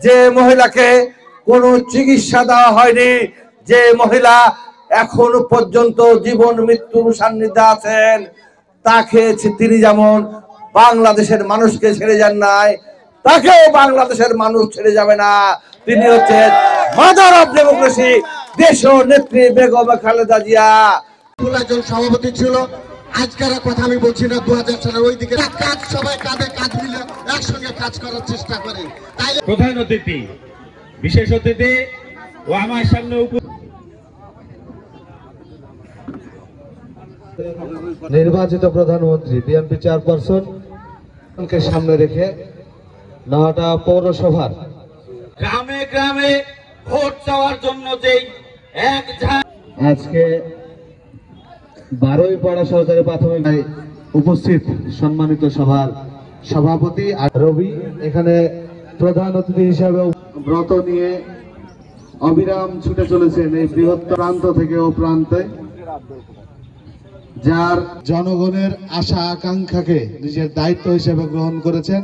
যে মহিলাকে কোনো চিকিৎসা দেওয়া হয়নি, যে মহিলা এখনো পর্যন্ত জীবন মৃত্যুর সান্নিধ্যে আছেন, তাকে তিনি যেমন বাংলাদেশের মানুষকে ছেড়ে যান নাই, তাকেও বাংলাদেশের মানুষ ছেড়ে যাবে না। তিনি হচ্ছেন মাদার অফ ডেমোক্রেসি, দেশ নেত্রী বেগম খালেদা জিয়া। একজন সভাপতি ছিল, আজকের কথা আমি বলছি না, 2000 সালের ওই দিকে কাজ সবাই কাঁধে কাঁধ মিলে একসঙ্গে কাজ করার চেষ্টা করেন। তাই প্রধান অতিথি, বিশেষ অতিথি ও আমার সামনে নির্বাচিত প্রধানমন্ত্রী বিএনপি চেয়ারপারসন কে সামনে রেখে নওয়াটা পৌরসভার গ্রামে গ্রামে ভোট চাওয়ার জন্য যেই এক আজকে 12ই পাড়া সরকারি প্রাথমিক উপস্থিত সম্মানিত সভার সভাপতি রবি এখানে প্রধান অতিথি হিসাবে ব্রত নিয়ে অবিরাম ছুটে চলেছেন এই বৃহৎ প্রান্ত থেকে ও প্রান্তে, যার জনগণের আশা আকাঙ্ক্ষাকে নিজের দায়িত্ব হিসেবে গ্রহণ করেছেন।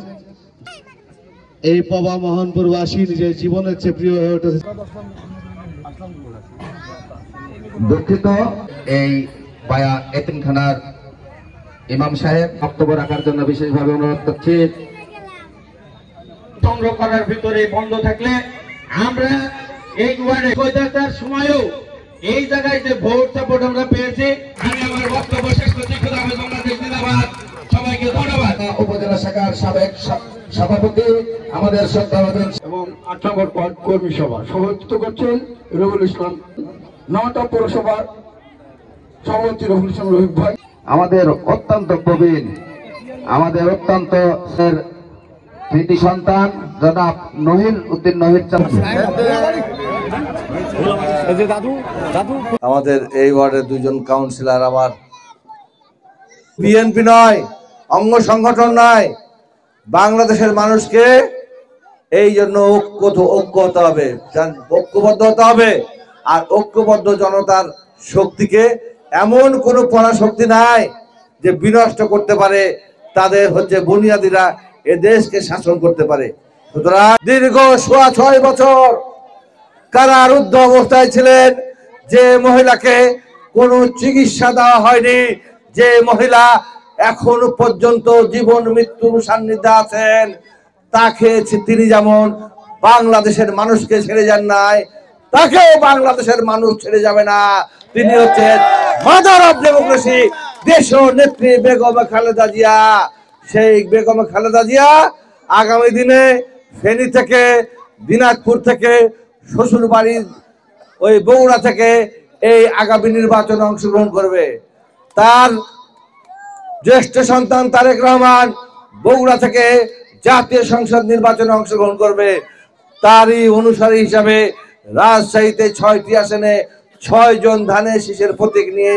এই পবা মোহনপুরবাসী নিজের জীবনের চেয়ে প্রিয় হয়ে উঠেছে। দুঃখিত, এই বায়া এতিমখানার ইমাম সাহেব বক্তব্য রাখার জন্য বিশেষভাবে অনুরোধ করছি। সংগ্রহ করার ভিতরে বন্ধ থাকলে আমরা এই ওয়ার্ডে কৈদাতার সময়ও এই জায়গায় যে ভোট সাপোর্ট আমরা পেয়েছি, আমি আমার বক্তব্য শেষ করছি। খোদা হাফেজ, বাংলাদেশ জিন্দাবাদ। সবাইকে ধন্যবাদ। উপজেলা শাখার সাবেক সভাপতি আমাদের শ্রদ্ধাভাজন এবং 8 নম্বর ওয়ার্ড কর্মী সভা সভাপতিত্ব করছেন রবিউল ইসলাম, নওয়াটা পৌরসভার সভাপতি রবিউল ইসলাম রহিম ভাই। আমাদের অত্যন্ত প্রবীণ, আমাদের অত্যন্ত কৃতি সন্তান জনাব নহির উদ্দিন নহির আমাদের এই ওয়ার্ডের 2 জন কাউন্সিলর আমার বিএনপি নয়, অঙ্গ সংগঠন নয়, বাংলাদেশের মানুষকে এই জন্য ঐক্য হতে হবে, ঐক্যবদ্ধ হতে হবে। আর ঐক্যবদ্ধ জনতার শক্তিকে এমন কোনো পরাশক্তি নাই যে বিনষ্ট করতে পারে। তাদের হচ্ছে বুনিয়াদিরা এ দেশকে শাসন করতে পারে। সুতরাং দীর্ঘ 6 বছর কারারুদ্ধ অবস্থায় ছিলেন, যে মহিলাকে কোনো চিকিৎসা দেওয়া হয়নি, যে মহিলা এখনো পর্যন্ত জীবন মৃত্যুর সান্নিধ্যে আছেন, তাকে তিনি যেমন বাংলাদেশের মানুষকে ছেড়ে যান নাই, তাকেও বাংলাদেশের মানুষ ছেড়ে যাবে না। তিনি হচ্ছেন মাদার অফ ডেমোক্রেসি, দেশ নেত্রী বেগম খালেদা জিয়া। সেই বেগম খালেদা জিয়া আগামী দিনে ফেনী থেকে, দিনাজপুর থেকে, শ্বশুর বাড়ির ওই বগুড়া থেকে এই আগামী নির্বাচনে অংশগ্রহণ করবে। তার জ্যেষ্ঠ সন্তান তারেক রহমান বগুড়া থেকে জাতীয় সংসদ নির্বাচনে অংশগ্রহণ করবে। তারই অনুসারী হিসাবে রাজশাহীতে 6টি আসনে 6 জন ধানের শীষের প্রতীক নিয়ে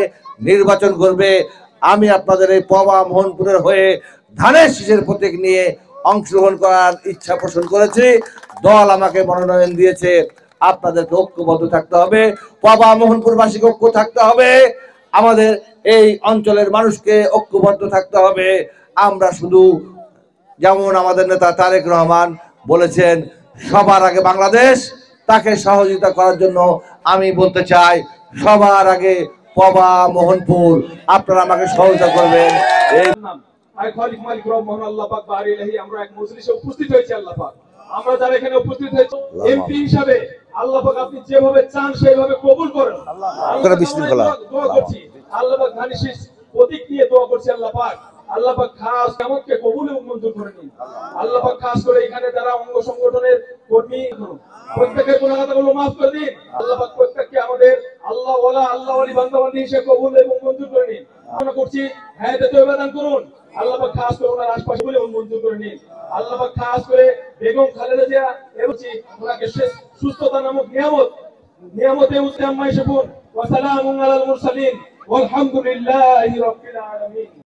নির্বাচন করবে। আমি আপনাদের এই পবা মোহনপুরের হয়ে ধানের শীষের প্রতীক নিয়ে অংশগ্রহণ করার ইচ্ছা পোষণ করেছি। দল আমাকে মনোনয়ন দিয়েছে। আপনাদেরকে ঐক্যবদ্ধ থাকতে হবে, পবা মোহনপুরবাসীকে ঐক্য থাকতে হবে, আমাদের এই অঞ্চলের মানুষকে ঐক্যবদ্ধ থাকতে হবে। আমরা শুধু যেমন আমাদের নেতা তারেক রহমান বলেছেন সবার আগে বাংলাদেশ, তাকে সহযোগিতা করার জন্য আমি বলতে চাই সবার আগে পবা মোহনপুর। আপনারা আমাকে সহযোগিতা করবেন। আমরা এক মজলিসে উপস্থিত হয়েছি। আল্লাহ পাক, আমরা যারা এখানে উপস্থিত হয়েছি এমপি হিসাবে, আল্লাহ পাক আপনি যেভাবে চান সেভাবে কবুল করেন। দোয়া করছি, আল্লাহ পাক ধানের শীষ প্রতীক দিয়ে দোয়া করছি। আল্লাহ পাক, আল্লাহ পাক খাস কিয়ামতকে কবুল এবং মঞ্জুর করে নিন। আল্লাহ পাক খাস করে এখানে যারা অঙ্গ সংগঠনের কর্মী, প্রত্যেকের গুনাহগুলো মাফ করে দিন। আল্লাহ পাক প্রত্যেককে আমাদের আল্লাহ ওয়ালা আল্লাহ ওয়ালি বান্দাবান্দি হিসেবে কবুল এবং মঞ্জুর করে নিন। আমরা করছি হায়াতে তয়্যিবা দান করুন। আল্লাহ পাক খাস করে ওনার আশপাশে বলে মঞ্জুর করে নিন। আল্লাহ পাক খাস করে বেগম খালেদা জিয়া এবং ওনাকে সুস্থতা নামক নিয়ামতে উত্তম মাইশুন ওয়া সালামুন আলাল মুরসালিন ওয়ালহামদুলিল্লাহি রাব্বিল আলামিন।